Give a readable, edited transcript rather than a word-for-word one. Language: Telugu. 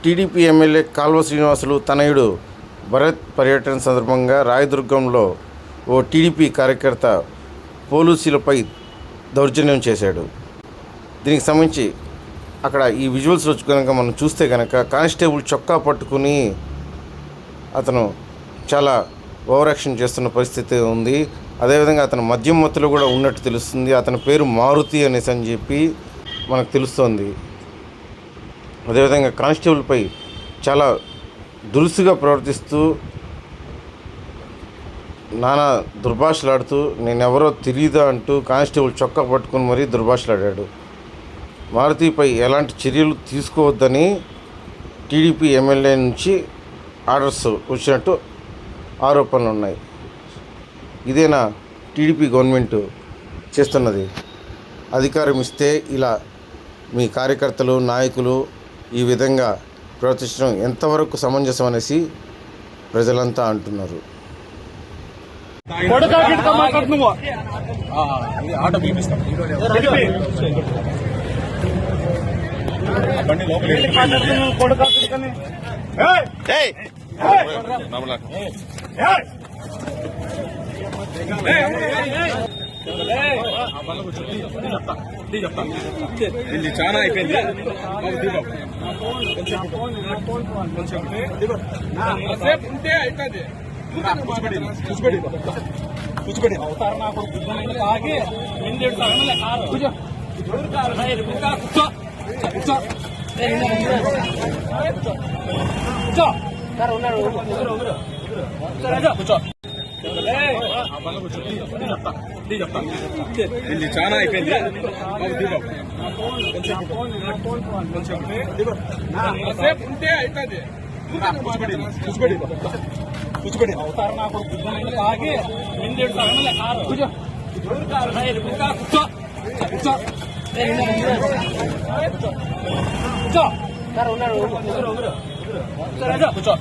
టీడీపీ ఎమ్మెల్యే కాల్వ శ్రీనివాసులు తనయుడు భరత్ పర్యటన సందర్భంగా రాయదుర్గంలో ఓ టీడీపీ కార్యకర్త పోలీసులపై దౌర్జన్యం చేశాడు. దీనికి సంబంధించి అక్కడ ఈ విజువల్స్లో కనుక మనం చూస్తే కనుక కానిస్టేబుల్ చొక్కా పట్టుకుని అతను చాలా ఓవర్ యాక్షన్ చేస్తున్న పరిస్థితి ఉంది. అదేవిధంగా అతను మద్యం మత్తులో కూడా ఉన్నట్టు తెలుస్తుంది. అతని పేరు మారుతి అనేసి అని చెప్పి మనకు తెలుస్తోంది. అదేవిధంగా కానిస్టేబుల్పై చాలా దురుసుగా ప్రవర్తిస్తూ నానా దుర్భాషలాడుతూ నేనెవరో తెలియదా అంటూ కానిస్టేబుల్ చొక్కా పట్టుకుని మరీ దుర్భాషలాడాడు. మారుతిపై ఎలాంటి చర్యలు తీసుకోవద్దని టీడీపీ ఎమ్మెల్యే నుంచి ఆర్డర్స్ వచ్చినట్టు ఆరోపణలు ఉన్నాయి. ఇదేనా టీడీపీ గవర్నమెంట్ చేస్తున్నది? అధికారం ఇస్తే ఇలా మీ కార్యకర్తలు నాయకులు ఈ విధంగా ప్రవర్తించడం ఎంతవరకు సమంజసం అనేసి ప్రజలంతా అంటున్నారు. ఇది చాలా అయిపోయింది. ఉంటే అవుతుంది. కూర్చోబెట్టి ఆగి కూర్చో. ఇది చాలా అయిపోయింది. ఉంటే అవుతుంది. కూర్చోబెట్టి ఆగి కూర్చో.